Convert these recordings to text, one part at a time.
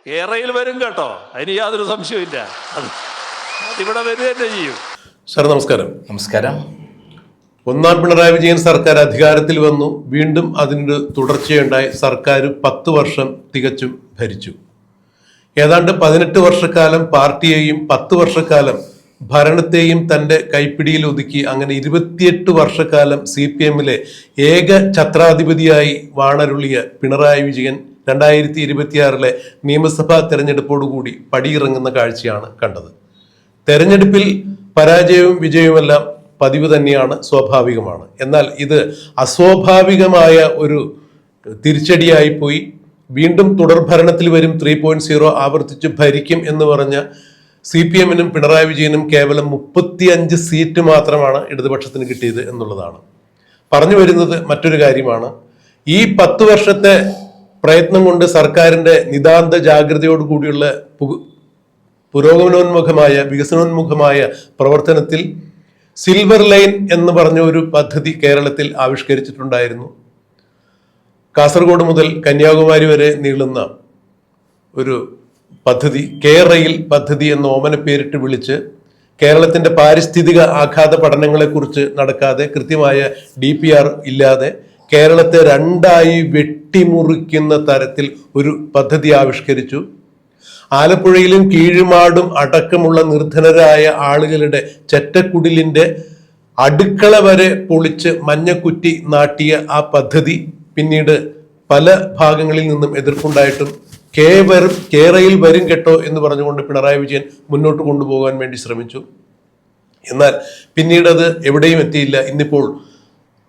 കേരളയിൽ വരും കേട്ടോ, അതിന് യാതൊരു സംശയമില്ല. അതിവിടെ വരിക തന്നെ ചെയ്യും. സാർ നമസ്കാരം. നമസ്കാരം. ഒന്നാം പിണറായി വിജയൻ സർക്കാർ അധികാരത്തിൽ വന്നു, വീണ്ടും അതിനൊരു തുടർച്ചയുണ്ടായി. സർക്കാർ 10 വർഷം തികച്ചും ഭരിച്ചു. ഏതാണ്ട് 18 വർഷക്കാലം പാർട്ടിയെയും 10 വർഷക്കാലം ഭരണത്തെയും തൻ്റെ കൈപ്പിടിയിൽ ഒതുക്കി. അങ്ങനെ 28 വർഷക്കാലം CPM-ലെ ഏക ഛത്രാധിപതിയായി വാണരുളിയ പിണറായി വിജയൻ 2026 നിയമസഭാ തെരഞ്ഞെടുപ്പോടുകൂടി പടിയിറങ്ങുന്ന കാഴ്ചയാണ് കണ്ടത്. തെരഞ്ഞെടുപ്പിൽ പരാജയവും വിജയവുമെല്ലാം പതിവ് തന്നെയാണ്, സ്വാഭാവികമാണ്. എന്നാൽ ഇത് അസ്വാഭാവികമായ ഒരു തിരിച്ചടിയായി പോയി. വീണ്ടും തുടർഭരണത്തിൽ വരും, 3.0 ആവർത്തിച്ച് ഭരിക്കും എന്ന് പറഞ്ഞ CPM-നും പിണറായി വിജയനും കേവലം 35 സീറ്റ് മാത്രമാണ് ഇടതുപക്ഷത്തിന് കിട്ടിയത് എന്നുള്ളതാണ്. പറഞ്ഞു വരുന്നത് മറ്റൊരു കാര്യമാണ്. ഈ 10 വർഷത്തെ പ്രയത്നം കൊണ്ട് സർക്കാരിൻ്റെ നിതാന്ത ജാഗ്രതയോടുകൂടിയുള്ള പുരോഗമനോന്മുഖമായ വികസനോന്മുഖമായ പ്രവർത്തനത്തിൽ സിൽവർ ലൈൻ എന്ന് പറഞ്ഞ ഒരു പദ്ധതി കേരളത്തിൽ ആവിഷ്കരിച്ചിട്ടുണ്ടായിരുന്നു. കാസർഗോഡ് മുതൽ കന്യാകുമാരി വരെ നീളുന്ന ഒരു പദ്ധതി, കെ-റെയിൽ പദ്ധതി എന്ന ഓമന പേരിട്ട് വിളിച്ച് കേരളത്തിൻ്റെ പാരിസ്ഥിതിക ആഘാത പഠനങ്ങളെക്കുറിച്ച് നടക്കാതെ, കൃത്യമായ DPR ഇല്ലാതെ കേരളത്തെ രണ്ടായി വെട്ടിമുറിക്കുന്ന തരത്തിൽ ഒരു പദ്ധതി ആവിഷ്കരിച്ചു. ആലപ്പുഴയിലും കീഴുമാടും അടക്കമുള്ള നിർധനരായ ആളുകളുടെ ചെറ്റക്കുടിലിൻ്റെ അടുക്കള വരെ പൊളിച്ച് മഞ്ഞക്കുറ്റി നാട്ടിയ ആ പദ്ധതി പിന്നീട് പല ഭാഗങ്ങളിൽ നിന്നും എതിർപ്പുണ്ടായിട്ടും കെ-റെയിൽ വരും കേട്ടോ എന്ന് പറഞ്ഞുകൊണ്ട് പിണറായി വിജയൻ മുന്നോട്ട് കൊണ്ടുപോകാൻ വേണ്ടി ശ്രമിച്ചു. എന്നാൽ പിന്നീട് അത് എവിടെയും എത്തിയില്ല. ഇന്നിപ്പോൾ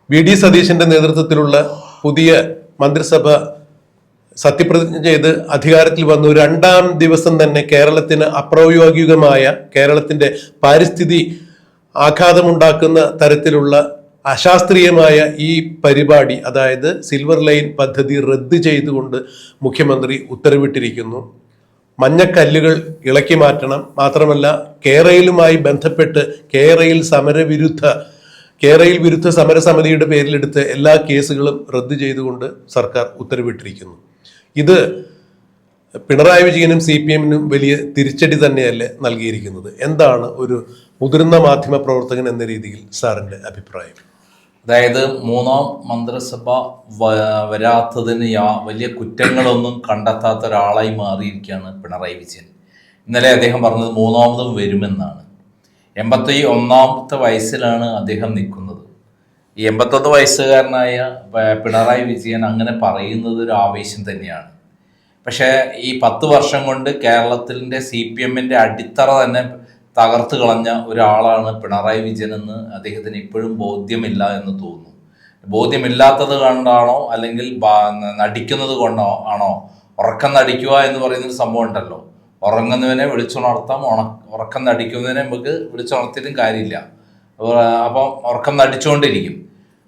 VD സതീശന്റെ നേതൃത്വത്തിലുള്ള പുതിയ മന്ത്രിസഭ സത്യപ്രതിജ്ഞ ചെയ്ത് അധികാരത്തിൽ വന്നു 2-ാം ദിവസം തന്നെ കേരളത്തിന് അപ്രായോഗികമായ, കേരളത്തിന്റെ പാരിസ്ഥിതി ആഘാതമുണ്ടാക്കുന്ന തരത്തിലുള്ള അശാസ്ത്രീയമായ ഈ പരിപാടി, അതായത് സിൽവർ ലൈൻ പദ്ധതി റദ്ദ് ചെയ്തുകൊണ്ട് മുഖ്യമന്ത്രി ഉത്തരവിട്ടിരിക്കുന്നു. മഞ്ഞക്കല്ലുകൾ ഇളക്കി മാറ്റണം. മാത്രമല്ല, കെ-റെയിലുമായി ബന്ധപ്പെട്ട് കെ-റെയിൽ വിരുദ്ധ സമരസമിതിയുടെ പേരിലെടുത്ത് എല്ലാ കേസുകളും റദ്ദ് ചെയ്തുകൊണ്ട് സർക്കാർ ഉത്തരവിട്ടിരിക്കുന്നു. ഇത് പിണറായി വിജയനും CPM-നും വലിയ തിരിച്ചടി തന്നെയല്ലേ നൽകിയിരിക്കുന്നത്? എന്താണ് ഒരു മുതിർന്ന മാധ്യമ പ്രവർത്തകൻ എന്ന രീതിയിൽ സാറിന്റെ അഭിപ്രായം? അതായത് 3-ാം മന്ത്രിസഭ വരാത്തതിന് വലിയ കുറ്റങ്ങളൊന്നും കണ്ടെത്താത്ത ഒരാളായി മാറിയിരിക്കുകയാണ് പിണറായി വിജയൻ. ഇന്നലെ അദ്ദേഹം പറഞ്ഞത് 3-ാമതും വരുമെന്നാണ്. 81-ാമത്തെ വയസ്സിലാണ് അദ്ദേഹം നിൽക്കുന്നത്. ഈ 81 വയസ്സുകാരനായ പിണറായി വിജയൻ അങ്ങനെ പറയുന്നത് ഒരു ആവേശം തന്നെയാണ്. പക്ഷേ ഈ 10 വർഷം കൊണ്ട് കേരളത്തിൻ്റെ CPM-ന്റെ അടിത്തറ തന്നെ തകർത്ത് കളഞ്ഞ ഒരാളാണ് പിണറായി വിജയൻ എന്ന് അദ്ദേഹത്തിന് ഇപ്പോഴും ബോധ്യമില്ല എന്ന് തോന്നുന്നു. ബോധ്യമില്ലാത്തത് കൊണ്ടാണോ അല്ലെങ്കിൽ നടിക്കുന്നത് കൊണ്ടോ ആണോ? ഉറക്കം നടിക്കുക എന്ന് പറയുന്നൊരു സംഭവം ഉണ്ടല്ലോ. ഉറങ്ങുന്നവനെ വിളിച്ചുണർത്താം, ഉറക്കം നടിക്കുന്നതിനെ നമുക്ക് വിളിച്ചുണർത്തിയിട്ടും കാര്യമില്ല. അപ്പം ഉറക്കം നടിച്ചുകൊണ്ടിരിക്കും.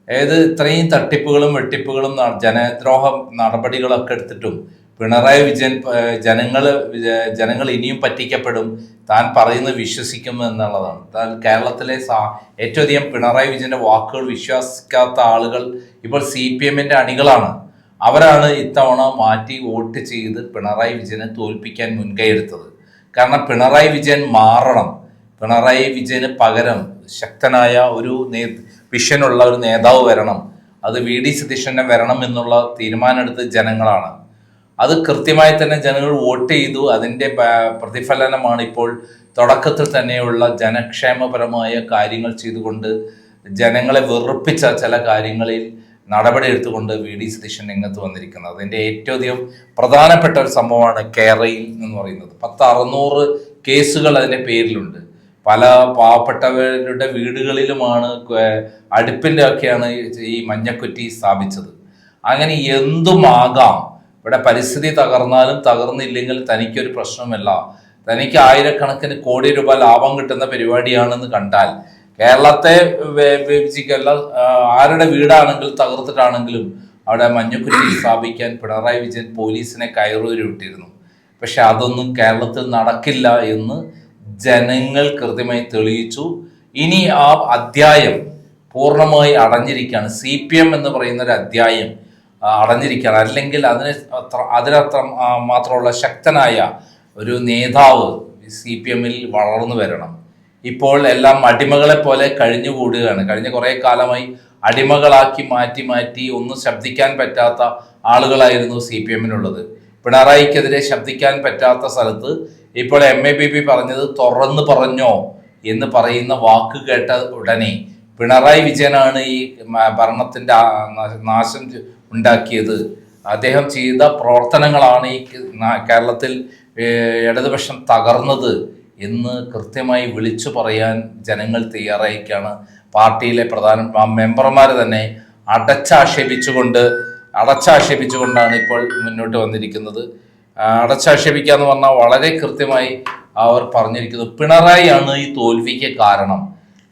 ഇത്രയും തട്ടിപ്പുകളും വെട്ടിപ്പുകളും ജനദ്രോഹ നടപടികളൊക്കെ എടുത്തിട്ടും പിണറായി വിജയൻ ജനങ്ങൾ ഇനിയും പറ്റിക്കപ്പെടും, താൻ പറയുന്നത് വിശ്വസിക്കും എന്നുള്ളതാണ്. കേരളത്തിലെ ഏറ്റവും അധികം പിണറായി വിജയന്റെ വാക്കുകൾ വിശ്വസിക്കാത്ത ആളുകൾ ഇപ്പോൾ CPM-ന്റെ അണികളാണ്. അവരാണ് ഇത്തവണ മാറ്റി വോട്ട് ചെയ്ത് പിണറായി വിജയനെ തോൽപ്പിക്കാൻ മുൻകൈ എടുത്തത്. കാരണം പിണറായി വിജയൻ മാറണം, പിണറായി വിജയന് പകരം ശക്തനായ ഒരു വിഷനുള്ള ഒരു നേതാവ് വരണം, അത് VD സതീശനെ വരണം എന്നുള്ള തീരുമാനമെടുത്ത് ജനങ്ങളാണ്. അത് കൃത്യമായി തന്നെ ജനങ്ങൾ വോട്ട് ചെയ്തു. അതിൻ്റെ പ്രതിഫലനമാണ് ഇപ്പോൾ തുടക്കത്തിൽ തന്നെയുള്ള ജനക്ഷേമപരമായ കാര്യങ്ങൾ ചെയ്തുകൊണ്ട് ജനങ്ങളെ വെറുപ്പിച്ച ചില കാര്യങ്ങളിൽ നടപടി എടുത്തുകൊണ്ട് VD സതീശൻ രംഗത്ത് വന്നിരിക്കുന്നത്. അതിൻ്റെ ഏറ്റവും അധികം പ്രധാനപ്പെട്ട ഒരു സംഭവമാണ് കെ-റെയിൽ എന്ന് പറയുന്നത്. 600 കേസുകൾ അതിൻ്റെ പേരിലുണ്ട്. പല പാവപ്പെട്ടവരുടെ വീടുകളിലുമാണ് അടുപ്പിൻ്റെ ഒക്കെയാണ് ഈ മഞ്ഞക്കുറ്റി സ്ഥാപിച്ചത്. അങ്ങനെ എന്തുമാകാം. ഇവിടെ പരിസ്ഥിതി തകർന്നാലും തകർന്നില്ലെങ്കിൽ തനിക്കൊരു പ്രശ്നമല്ല. തനിക്ക് ആയിരക്കണക്കിന് കോടി രൂപ ലാഭം കിട്ടുന്ന പരിപാടിയാണെന്ന് കണ്ടാൽ കേരളത്തെ വിഭജിക്കല്ല, ആരുടെ വീടാണെങ്കിലും തകർത്തിട്ടാണെങ്കിലും അവിടെ മഞ്ഞക്കുറ്റി സ്ഥാപിക്കാൻ പിണറായി വിജയൻ പോലീസിനെ കയറൂരി വിട്ടിരുന്നു. പക്ഷെ അതൊന്നും കേരളത്തിൽ നടക്കില്ല എന്ന് ജനങ്ങൾ കൃത്യമായി തെളിയിച്ചു. ഇനി ആ അധ്യായം പൂർണ്ണമായി അടഞ്ഞിരിക്കുകയാണ്. CPM എന്ന് പറയുന്ന ഒരു അധ്യായം അടഞ്ഞിരിക്കുകയാണ്. അല്ലെങ്കിൽ അതിനത്ര മാത്രമുള്ള ശക്തനായ ഒരു നേതാവ് CPM-ൽ വളർന്നു വരണം. ഇപ്പോൾ എല്ലാം അടിമകളെ പോലെ കഴിഞ്ഞുകൂടുകയാണ്. കഴിഞ്ഞ കുറേ കാലമായി അടിമകളാക്കി മാറ്റി ഒന്നും ശബ്ദിക്കാൻ പറ്റാത്ത ആളുകളായിരുന്നു CPM-നുള്ളത്. പിണറായിക്കെതിരെ ശബ്ദിക്കാൻ പറ്റാത്ത സ്ഥലത്ത് ഇപ്പോൾ MABB പറഞ്ഞത് തുറന്നു പറഞ്ഞോ എന്ന് പറയുന്ന വാക്ക് കേട്ട ഉടനെ പിണറായി വിജയനാണ് ഈ ഭരണത്തിൻ്റെ നാശം ഉണ്ടാക്കിയത്, അദ്ദേഹം ചെയ്ത പ്രവർത്തനങ്ങളാണ് ഈ കേരളത്തിൽ ഇടതുപക്ഷം തകർന്നത് എന്ന് കൃത്യമായി വിളിച്ചു പറയാൻ ജനങ്ങൾ തയ്യാറായിരിക്കുകയാണ്. പാർട്ടിയിലെ പ്രധാന മെമ്പർമാർ തന്നെ അടച്ചാക്ഷേപിച്ചുകൊണ്ടാണ് ഇപ്പോൾ മുന്നോട്ട് വന്നിരിക്കുന്നത്. അടച്ചാക്ഷേപിക്കുക എന്ന് പറഞ്ഞാൽ വളരെ കൃത്യമായി അവർ പറഞ്ഞിരിക്കുന്നത് പിണറായിയാണ് ഈ തോൽവിക്ക് കാരണം.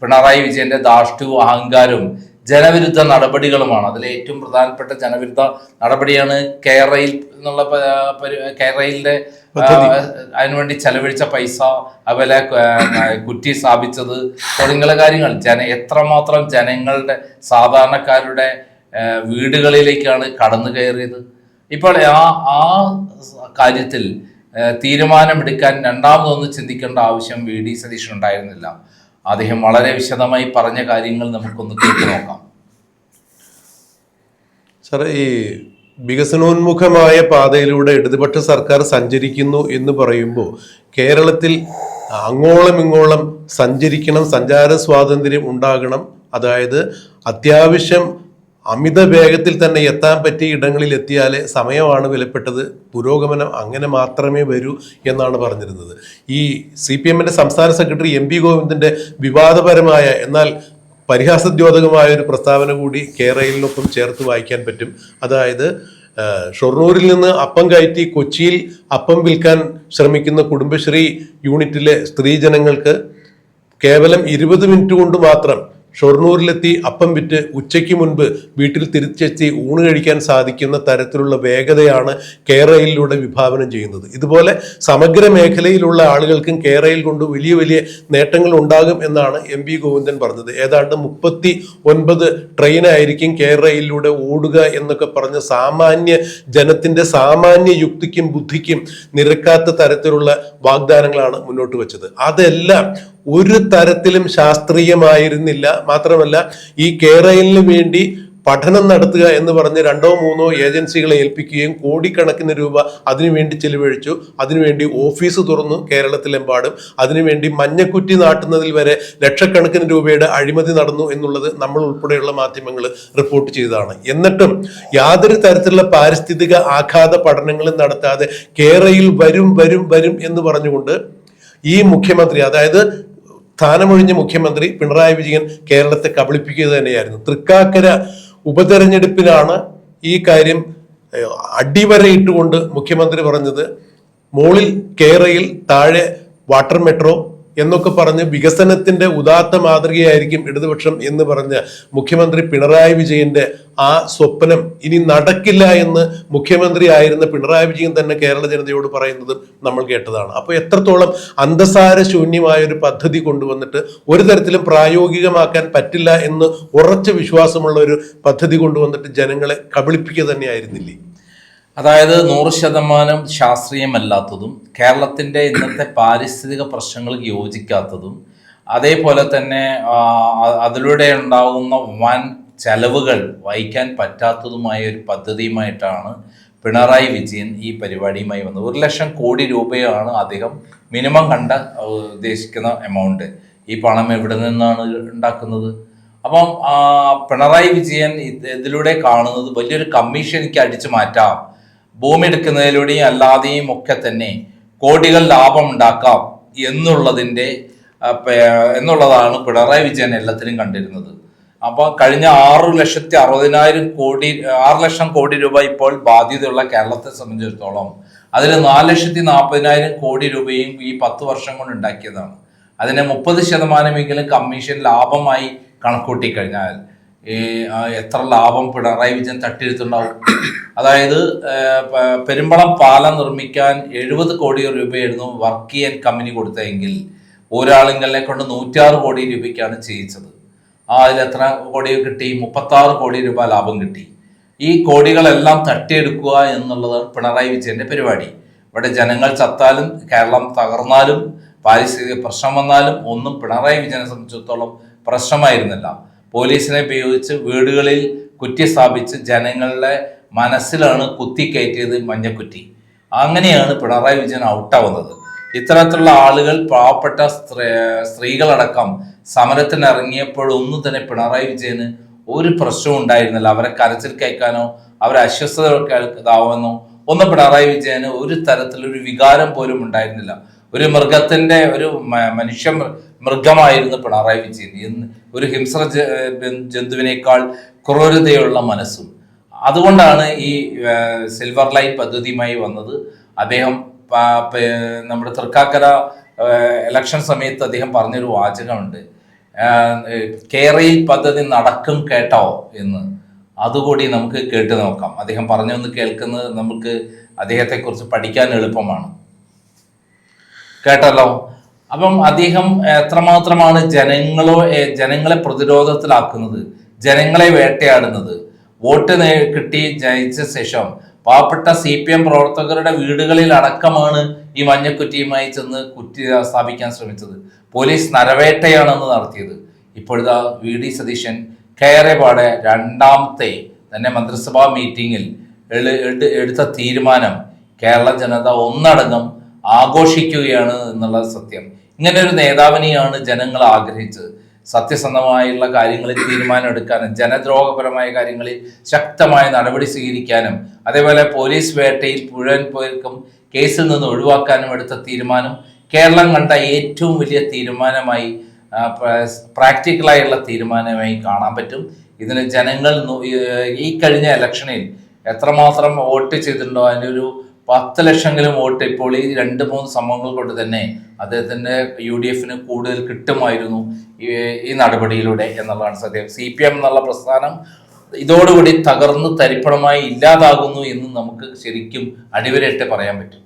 പിണറായി വിജയന്റെ ധാർഷ്ട്യവും അഹങ്കാരവും ജനവിരുദ്ധ നടപടികളുമാണ്. അതിൽ ഏറ്റവും പ്രധാനപ്പെട്ട ജനവിരുദ്ധ നടപടിയാണ് കെയർറെയിൽ എന്നുള്ള കെയർറെയിലിന്റെ അതിനുവേണ്ടി ചെലവഴിച്ച പൈസ, അതുപോലെ കുറ്റി സ്ഥാപിച്ചത് തുടങ്ങിയ കാര്യങ്ങൾ. എത്രമാത്രം ജനങ്ങളുടെ സാധാരണക്കാരുടെ വീടുകളിലേക്കാണ് കടന്നു കയറിയത്. ഇപ്പോൾ ആ കാര്യത്തിൽ തീരുമാനമെടുക്കാൻ രണ്ടാമതൊന്നും ചിന്തിക്കേണ്ട ആവശ്യം VD സതീശൻ ഉണ്ടായിരുന്നില്ല. അദ്ദേഹം വളരെ വിശദമായി പറഞ്ഞ കാര്യങ്ങൾ നമുക്കൊന്ന് കേട്ടു നോക്കാം. സാറേ, ഈ വികസനോന്മുഖമായ പാതയിലൂടെ ഇടതുപക്ഷ സർക്കാർ സഞ്ചരിക്കുന്നു എന്ന് പറയുമ്പോൾ കേരളത്തിൽ അങ്ങോളം ഇങ്ങോളം സഞ്ചരിക്കണം, സഞ്ചാര സ്വാതന്ത്ര്യം ഉണ്ടാകണം. അതായത് അത്യാവശ്യം അമിത വേഗത്തിൽ തന്നെ എത്താൻ പറ്റിയ ഇടങ്ങളിൽ എത്തിയാലേ സമയമാണ് വിലപ്പെട്ടത്, പുരോഗമനം അങ്ങനെ മാത്രമേ വരൂ എന്നാണ് പറഞ്ഞിരുന്നത്. ഈ CPM-ന്റെ സംസ്ഥാന സെക്രട്ടറി MP ഗോവിന്ദന്റെ വിവാദപരമായ എന്നാൽ പരിഹാസദ്യോതകമായ ഒരു പ്രസ്താവന കൂടി കെയർറെയിലിനൊപ്പം ചേർത്ത് വായിക്കാൻ പറ്റും. അതായത് ഷൊർണൂരിൽ നിന്ന് അപ്പം കയറ്റി കൊച്ചിയിൽ അപ്പം വിൽക്കാൻ ശ്രമിക്കുന്ന കുടുംബശ്രീ യൂണിറ്റിലെ സ്ത്രീജനങ്ങൾക്ക് കേവലം 20 മിനിറ്റ് കൊണ്ട് മാത്രം ഷൊർണൂരിലെത്തി അപ്പം വിറ്റ് ഉച്ചയ്ക്ക് മുൻപ് വീട്ടിൽ തിരിച്ചെത്തി ഊണ് കഴിക്കാൻ സാധിക്കുന്ന തരത്തിലുള്ള വേഗതയാണ് കെയർറെയിലിലൂടെ വിഭാവനം ചെയ്യുന്നത്. ഇതുപോലെ സമഗ്ര മേഖലയിലുള്ള ആളുകൾക്കും കെയർറെയിൽ കൊണ്ട് വലിയ വലിയ നേട്ടങ്ങൾ ഉണ്ടാകും എന്നാണ് MP ഗോവിന്ദൻ പറഞ്ഞത്. ഏതാണ്ട് 39 ട്രെയിനായിരിക്കും കെയർറെയിലിലൂടെ ഓടുക എന്നൊക്കെ പറഞ്ഞ് സാമാന്യ ജനത്തിന്റെ സാമാന്യ യുക്തിക്കും ബുദ്ധിക്കും നിരക്കാത്ത തരത്തിലുള്ള വാഗ്ദാനങ്ങളാണ് മുന്നോട്ട് വെച്ചത്. അതെല്ലാം ഒരു തരത്തിലും ശാസ്ത്രീയമായിരുന്നില്ല. മാത്രമല്ല, ഈ കെയർറെയിലിന് വേണ്ടി പഠനം നടത്തുക എന്ന് പറഞ്ഞ് 2-3 ഏജൻസികളെ ഏൽപ്പിക്കുകയും കോടിക്കണക്കിന് രൂപ അതിനുവേണ്ടി ചെലവഴിച്ചു. അതിനുവേണ്ടി ഓഫീസ് തുറന്നു കേരളത്തിലെമ്പാടും. അതിനുവേണ്ടി മഞ്ഞക്കുറ്റി നാട്ടുന്നതിൽ വരെ ലക്ഷക്കണക്കിന് രൂപയുടെ അഴിമതി നടന്നു എന്നുള്ളത് നമ്മൾ ഉൾപ്പെടെയുള്ള മാധ്യമങ്ങൾ റിപ്പോർട്ട് ചെയ്തതാണ്. എന്നിട്ടും യാതൊരു തരത്തിലുള്ള പാരിസ്ഥിതിക ആഘാത പഠനങ്ങളും നടത്താതെ കെയർറെയിൽ വരും എന്ന് പറഞ്ഞുകൊണ്ട് ഈ മുഖ്യമന്ത്രി, അതായത് സ്ഥാനമൊഴിഞ്ഞ മുഖ്യമന്ത്രി പിണറായി വിജയൻ കേരളത്തെ കബളിപ്പിക്കുക തന്നെയായിരുന്നു. തൃക്കാക്കര ഉപതെരഞ്ഞെടുപ്പിലാണ് ഈ കാര്യം അടിവരയിട്ടുകൊണ്ട് മുഖ്യമന്ത്രി പറഞ്ഞത്. മുകളിൽ കെയർറെയിൽ, താഴെ വാട്ടർ മെട്രോ എന്നൊക്കെ പറഞ്ഞ് വികസനത്തിന്റെ ഉദാത്ത മാതൃകയായിരിക്കും ഇടതുപക്ഷം എന്ന് പറഞ്ഞ മുഖ്യമന്ത്രി പിണറായി വിജയന്റെ ആ സ്വപ്നം ഇനി നടക്കില്ല എന്ന് മുഖ്യമന്ത്രി ആയിരുന്ന പിണറായി വിജയൻ തന്നെ കേരള ജനതയോട് പറയുന്നത് നമ്മൾ കേട്ടതാണ്. അപ്പോൾ എത്രത്തോളം അന്തസാര ശൂന്യമായ ഒരു പദ്ധതി കൊണ്ടുവന്നിട്ട് ഒരു തരത്തിലും പ്രായോഗികമാക്കാൻ പറ്റില്ല എന്ന് ഉറച്ച വിശ്വാസമുള്ള ഒരു പദ്ധതി കൊണ്ടുവന്നിട്ട് ജനങ്ങളെ കബളിപ്പിക്കുക തന്നെയായിരുന്നില്ലേ? അതായത് 100% ശാസ്ത്രീയമല്ലാത്തതും കേരളത്തിൻ്റെ ഇന്നത്തെ പാരിസ്ഥിതിക പ്രശ്നങ്ങൾക്ക് യോജിക്കാത്തതും അതേപോലെ തന്നെ അതിലൂടെ ഉണ്ടാകുന്ന വൻ ചെലവുകൾ വഹിക്കാൻ പറ്റാത്തതുമായ ഒരു പദ്ധതിയുമായിട്ടാണ് പിണറായി വിജയൻ ഈ പരിപാടിയുമായി വന്നത്. 1 ലക്ഷം കോടി രൂപയാണ് അദ്ദേഹം മിനിമം ഉദ്ദേശിക്കുന്ന എമൗണ്ട്. ഈ പണം എവിടെ നിന്നാണ് ഉണ്ടാക്കുന്നത്? അപ്പം പിണറായി വിജയൻ ഇതിലൂടെ കാണുന്നത് വലിയൊരു കമ്മീഷൻ എനിക്ക് അടിച്ചു മാറ്റാം, ഭൂമി എടുക്കുന്നതിലൂടെയും അല്ലാതെയും ഒക്കെ തന്നെ കോടികൾ ലാഭം ഉണ്ടാക്കാം എന്നുള്ളതാണ് പിണറായി വിജയൻ എല്ലാത്തിനും കണ്ടിരുന്നത്. അപ്പോൾ കഴിഞ്ഞ 6 ലക്ഷം കോടി രൂപ ഇപ്പോൾ ബാധ്യതയുള്ള കേരളത്തെ സംബന്ധിച്ചിടത്തോളം അതിൽ 4,40,000 കോടി രൂപയും ഈ 10 വർഷം കൊണ്ട് ഉണ്ടാക്കിയതാണ്. അതിനെ 30% കമ്മീഷൻ ലാഭമായി കണക്കൂട്ടി കഴിഞ്ഞാൽ എത്ര ലാഭം പിണറായി വിജയൻ തട്ടിയെടുത്തുണ്ടാവും? അതായത് പെരുമ്പളം പാലം നിർമ്മിക്കാൻ 70 കോടി രൂപയായിരുന്നു വർക്ക് ചെയ്യാൻ കമ്പനി കൊടുത്തതെങ്കിൽ ഒരാളിങ്ങളെ കൊണ്ട് 106 കോടി രൂപയ്ക്കാണ് ചെയ്യിച്ചത്. അതിൽ എത്ര കോടി കിട്ടി? 36 കോടി രൂപ ലാഭം കിട്ടി. ഈ കോടികളെല്ലാം തട്ടിയെടുക്കുക എന്നുള്ളതാണ് പിണറായി വിജയന്റെ പരിപാടി. ഇവിടെ ജനങ്ങൾ ചത്താലും കേരളം തകർന്നാലും പാരിസ്ഥിതിക പ്രശ്നം വന്നാലും ഒന്നും പിണറായി വിജയനെ സംബന്ധിച്ചിടത്തോളം പ്രശ്നമായിരുന്നില്ല. പോലീസിനെ ഉപയോഗിച്ച് വീടുകളിൽ കുറ്റി സ്ഥാപിച്ച് ജനങ്ങളുടെ മനസ്സിലാണ് കുത്തിക്കയറ്റിയത് മഞ്ഞക്കുറ്റി. അങ്ങനെയാണ് പിണറായി വിജയൻ ഔട്ടാവുന്നത്. ഇത്തരത്തിലുള്ള ആളുകൾ പാവപ്പെട്ട സ്ത്രീകളടക്കം സമരത്തിനിറങ്ങിയപ്പോഴൊന്നും തന്നെ പിണറായി വിജയന് ഒരു പ്രശ്നവും ഉണ്ടായിരുന്നില്ല. അവരെ കരച്ചിൽ കേൾക്കാനോ അവരെ അസ്വസ്ഥത കേൾക്കാവെന്നോ ഒന്നും പിണറായി വിജയന് ഒരു തരത്തിലൊരു വികാരം പോലും ഉണ്ടായിരുന്നില്ല. ഒരു മൃഗത്തിന്റെ ഒരു മൃഗമായിരുന്നു പിണറായി വിജയൻ. ഒരു ഹിംസ്ര ജന്തുവിനേക്കാൾ ക്രൂരതയുള്ള മനസ്സും. അതുകൊണ്ടാണ് ഈ സിൽവർ ലൈൻ പദ്ധതിയുമായി വന്നത്. അദ്ദേഹം നമ്മുടെ തൃക്കാക്കര ഇലക്ഷൻ സമയത്ത് അദ്ദേഹം പറഞ്ഞൊരു വാചകമുണ്ട്, കേരയിൽ പദ്ധതി നടക്കും കേട്ടോ എന്ന്. അതുകൂടി നമുക്ക് കേട്ടു നോക്കാം. അദ്ദേഹം പറഞ്ഞൊന്ന് കേൾക്കുന്നത് നമുക്ക് അദ്ദേഹത്തെക്കുറിച്ച് പഠിക്കാൻ എളുപ്പമാണ്. കേട്ടല്ലോ. അപ്പം അദ്ദേഹം എത്രമാത്രമാണ് ജനങ്ങളെ പ്രതിരോധത്തിലാക്കുന്നത്, ജനങ്ങളെ വേട്ടയാടുന്നത്. വോട്ട് കിട്ടി ജയിച്ച ശേഷം പാവപ്പെട്ട CPM പ്രവർത്തകരുടെ വീടുകളിൽ അടക്കമാണ് ഈ മഞ്ഞക്കുറ്റിയുമായി ചെന്ന് കുറ്റി സ്ഥാപിക്കാൻ ശ്രമിച്ചത്. പോലീസ് നരവേട്ടയാണെന്ന് നടത്തിയത്. ഇപ്പോഴത്തെ VD സതീശൻ കയറേപാടെ രണ്ടാമത്തെ തന്നെ മന്ത്രിസഭാ മീറ്റിംഗിൽ എടുത്ത തീരുമാനം കേരള ജനത ഒന്നടങ്കം ആഘോഷിക്കുകയാണ് എന്നുള്ള സത്യം. ഇങ്ങനെ ഒരു നേതാവിനെയാണ് ജനങ്ങൾ ആഗ്രഹിച്ചത്. സത്യസന്ധമായുള്ള കാര്യങ്ങളിൽ തീരുമാനമെടുക്കാനും ജനദ്രോഹപരമായ കാര്യങ്ങളിൽ ശക്തമായ നടപടി സ്വീകരിക്കാനും അതേപോലെ പോലീസ് വേട്ടയിൽ മുഴുവൻ പേർക്കും കേസിൽ നിന്ന് ഒഴിവാക്കാനും എടുത്ത തീരുമാനം കേരളം കണ്ട ഏറ്റവും വലിയ തീരുമാനമായി, പ്രാക്ടിക്കലായുള്ള തീരുമാനമായി കാണാൻ പറ്റും. ഇതിന് ജനങ്ങൾ ഈ കഴിഞ്ഞ ഇലക്ഷനിൽ എത്രമാത്രം വോട്ട് ചെയ്തിട്ടുണ്ടോ അതിൻ്റെ ഒരു 10 ലക്ഷമെങ്കിലും വോട്ട് ഇപ്പോൾ ഈ 2-3 സംഭവങ്ങൾ കൊണ്ട് തന്നെ അദ്ദേഹത്തിന്റെ UDFന് കൂടുതൽ കിട്ടുമായിരുന്നു ഈ നടപടിയിലൂടെ എന്നുള്ളതാണ് സത്യം. CPM എന്നുള്ള പ്രസ്ഥാനം ഇതോടുകൂടി തകർന്ന് തരിപ്പണമായി ഇല്ലാതാകുന്നു എന്ന് നമുക്ക് ശരിക്കും അടിവരയിട്ട് പറയാൻ പറ്റും.